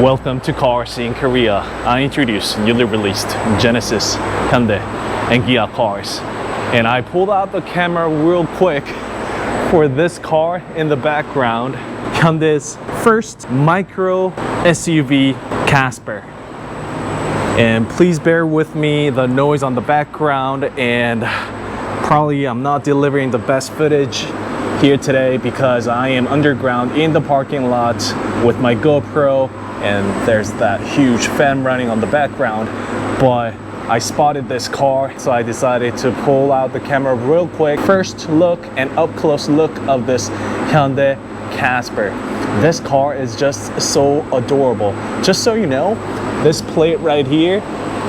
Welcome to CarSceneKorea. I introduce newly released Genesis, Hyundai, and Kia cars. And I pulled out the camera real quick for this car in the background, Hyundai's first micro SUV Casper. And please bear with me, the noise on the background, and probably I'm not delivering the best footage here today because I am underground in the parking lot with my GoPro, and there's that huge fan running on the background. But I spotted this car, so I decided to pull out the camera real quick. First look and up close look of this Hyundai Casper. This car is just so adorable. Just so you know, this plate right here,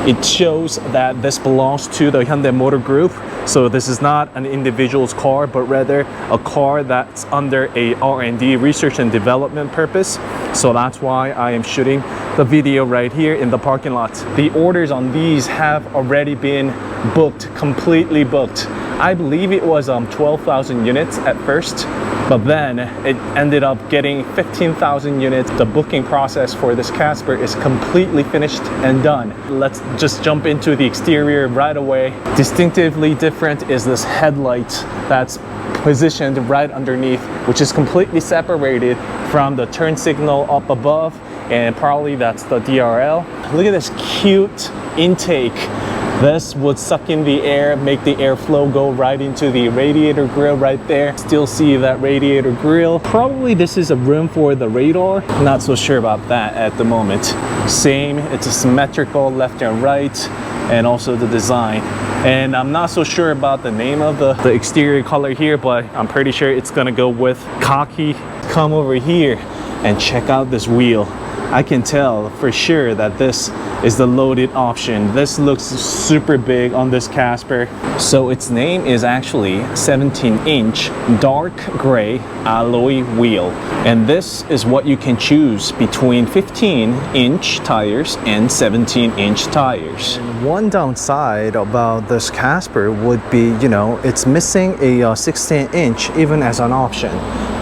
it shows that this belongs to the Hyundai Motor Group. So this is not an individual's car, but rather a car that's under a R&D, research and development purpose. So that's why I am shooting the video right here in the parking lot. The orders on these have already been booked, completely booked. I believe it was 12,000 units at first, but then it ended up getting 15,000 units. The booking process for this Casper is completely finished and done. Let's just jump into the exterior right away. Distinctively different is this headlight that's positioned right underneath, which is completely separated from the turn signal up above, and probably that's the DRL. Look at this cute intake. This would suck in the air, make the airflow go right into the radiator grille right there. Still see that radiator grille. Probably this is a room for the radar. Not so sure about that at the moment. Same, it's a symmetrical left and right, and also the design. And I'm not so sure about the name of the exterior color here, but I'm pretty sure it's gonna go with khaki. Come over here and check out this wheel. I can tell for sure that this is the loaded option. This looks super big on this Casper. So its name is actually 17-inch dark gray alloy wheel. And this is what you can choose between 15-inch tires and 17-inch tires. And one downside about this Casper would be, it's missing a 16-inch even as an option.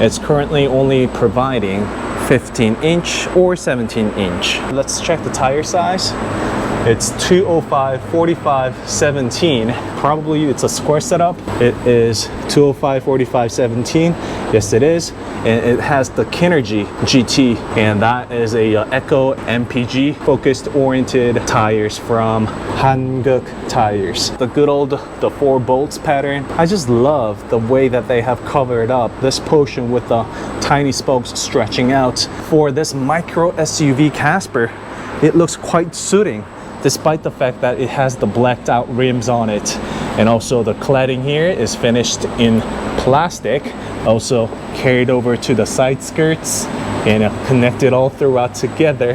It's currently only providing 15-inch or 17-inch. Let's check the tire size. It's 205, 45, 17. Probably it's a square setup. It is 205, 45, 17. Yes, it is. And it has the Kinergy GT, and that is a Eco MPG focused oriented tires from Hanguk Tires. The good old the 4 bolts pattern. I just love the way that they have covered up this portion with the tiny spokes stretching out. For this micro SUV Casper, it looks quite suiting, despite the fact that it has the blacked out rims on it. And also the cladding here is finished in plastic, also carried over to the side skirts and connected all throughout together.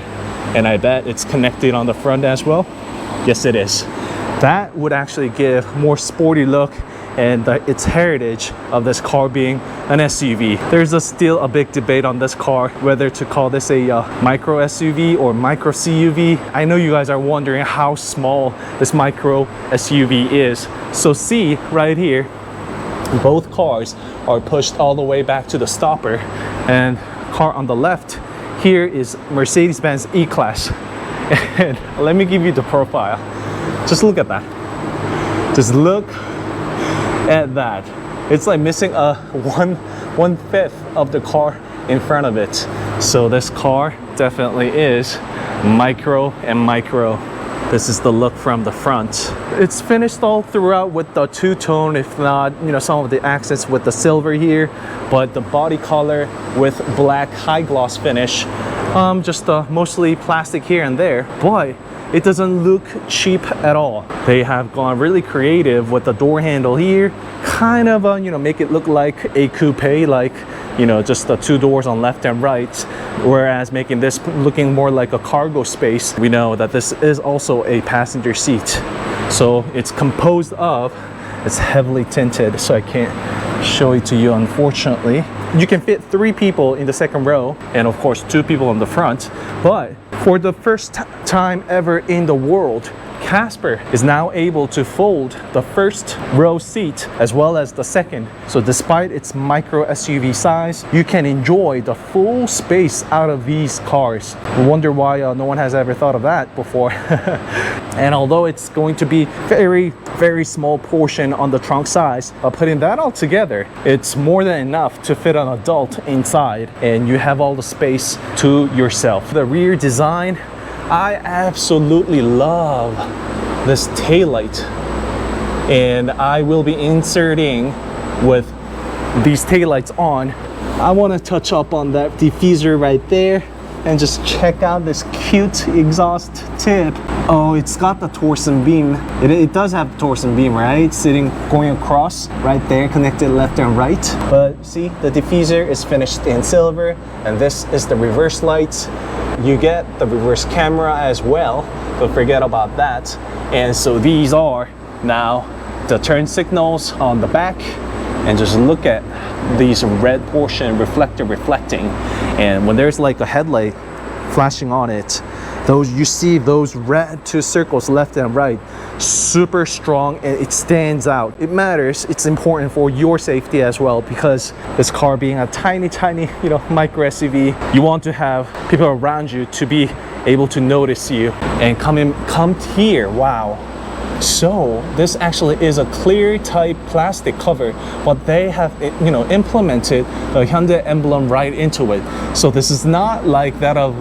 And I bet it's connected on the front as well. Yes, it is. That would actually give more sporty look and its heritage of this car being an SUV. There's still a big debate on this car, whether to call this a micro SUV or micro CUV. I know you guys are wondering how small this micro SUV is. So see right here, both cars are pushed all the way back to the stopper, and car on the left here is Mercedes-Benz E-Class. And let me give you the profile. Just look at that. Just look at that. It's like missing a one-fifth of the car in front of it. So this car definitely is micro and micro. This is the look from the front. It's finished all throughout with the two-tone, if not, some of the accents with the silver here, but the body color with black high gloss finish, just mostly plastic here and there, but it doesn't look cheap at all. They have gone really creative with the door handle here, kind of make it look like a coupe, like just the 2 doors on left and right, whereas making this looking more like a cargo space. We know that this is also a passenger seat, so it's composed of, it's heavily tinted, so I can't show it to you unfortunately. You can fit 3 people in the second row, and of course 2 people on the front. But for the first time ever in the world, Casper is now able to fold the first row seat as well as the second. So despite its micro SUV size, you can enjoy the full space out of these cars. I wonder why no one has ever thought of that before. And although it's going to be very small portion on the trunk size, putting that all together, it's more than enough to fit an adult inside, and you have all the space to yourself. The rear design, I absolutely love this taillight, and I will be inserting with these taillights on. I want to touch up on that diffuser right there and just check out this cute exhaust tip. Oh, it's got the torsion beam. It does have the torsion beam, right? Going across right there, connected left and right. But see, the diffuser is finished in silver, and this is the reverse lights. You get the reverse camera as well. Don't forget about that. And so these are now the turn signals on the back. And just look at these red portion reflecting. And when there's like a headlight flashing on it, you see those red two circles left and right, super strong, and it stands out. It matters. It's important for your safety as well, because this car being a tiny, micro SUV, you want to have people around you to be able to notice you and come here. Wow. So this actually is a clear type plastic cover, but they have implemented the Hyundai emblem right into it. So this is not like that of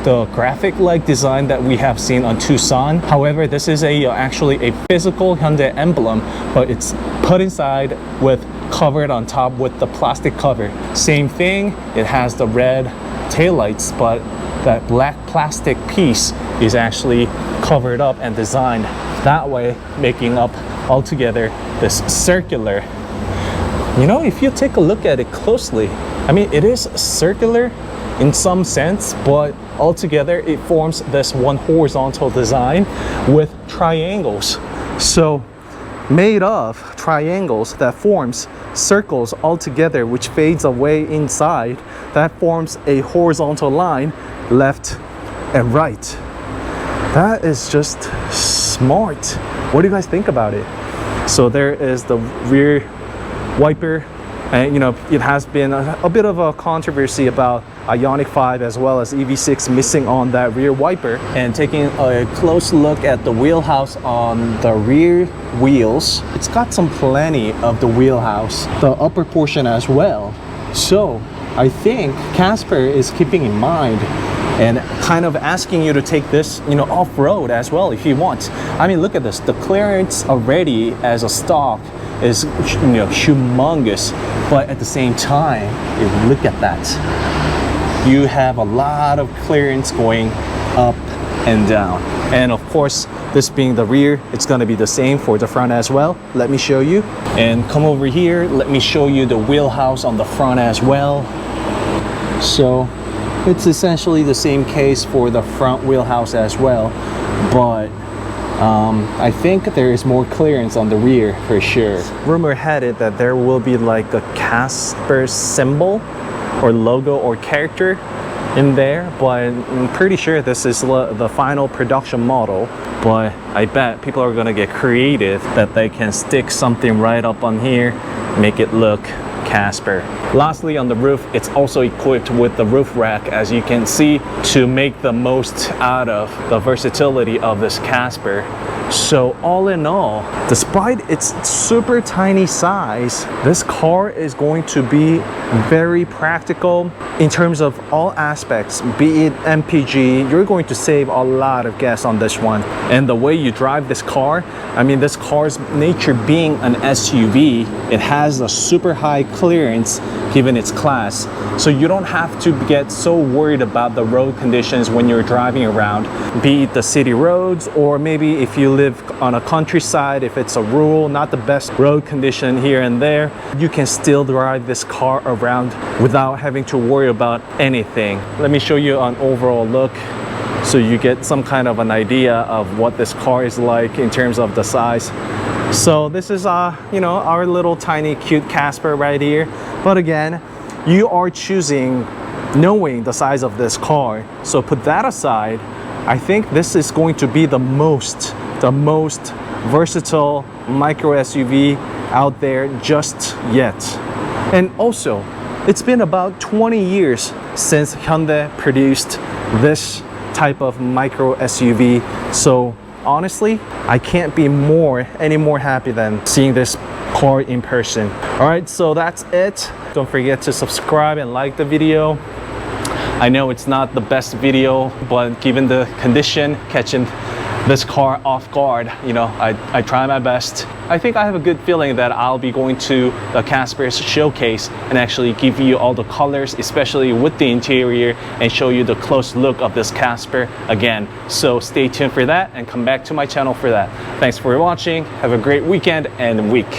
the graphic like design that we have seen on Tucson. However, this is actually a physical Hyundai emblem, but it's put inside with covered on top with the plastic cover. Same thing, it has the red taillights, but that black plastic piece is actually covered up and designed that way, making up altogether this circular. If you take a look at it closely, I mean, it is circular in some sense, but altogether it forms this one horizontal design with triangles. So made of triangles that forms circles all together, which fades away inside, that forms a horizontal line left and right. That is just smart. What do you guys think about it? So there is the rear wiper, and it has been a bit of a controversy about Ioniq 5 as well as EV6 missing on that rear wiper. And taking a close look at the wheelhouse on the rear wheels, it's got plenty of the wheelhouse, the upper portion as well. So I think Casper is keeping in mind and kind of asking you to take this, off-road as well if you want. I mean, look at this. The clearance already as a stock is, humongous. But at the same time, look at that. You have a lot of clearance going up and down. And of course, this being the rear, it's gonna be the same for the front as well. Let me show you. And come over here, let me show you the wheelhouse on the front as well. So it's essentially the same case for the front wheelhouse as well, but I think there is more clearance on the rear for sure. Rumor had it that there will be like a Casper symbol or logo or character in there, but I'm pretty sure this is the final production model. But I bet people are gonna get creative that they can stick something right up on here, make it look Casper. Lastly, on the roof, it's also equipped with the roof rack, as you can see, to make the most out of the versatility of this Casper. So all in all, despite its super tiny size, this car is going to be very practical in terms of all aspects. Be it MPG, you're going to save a lot of gas on this one. And the way you drive this car, I mean, this car's nature being an SUV, it has a super high clearance given its class. So you don't have to get so worried about the road conditions when you're driving around, be it the city roads, or maybe if you live on a countryside, if it's a rural, not the best road condition here and there, you can still drive this car around without having to worry about anything. Let me show you an overall look so you get some kind of an idea of what this car is like in terms of the size. So this is our little tiny cute Casper right here. But again, you are choosing knowing the size of this car. So put that aside, I think this is going to be the most the most versatile micro SUV out there just yet. And also, it's been about 20 years since Hyundai produced this type of micro SUV. So honestly, I can't be any more happy than seeing this car in person. All right, so that's it. Don't forget to subscribe and like the video. I know it's not the best video, but given the condition, catching this car off guard, you know, I try my best. I think I have a good feeling that I'll be going to the Casper's showcase and actually give you all the colors, especially with the interior, and show you the close look of this Casper again. So stay tuned for that and come back to my channel for that. Thanks for watching. Have a great weekend and week.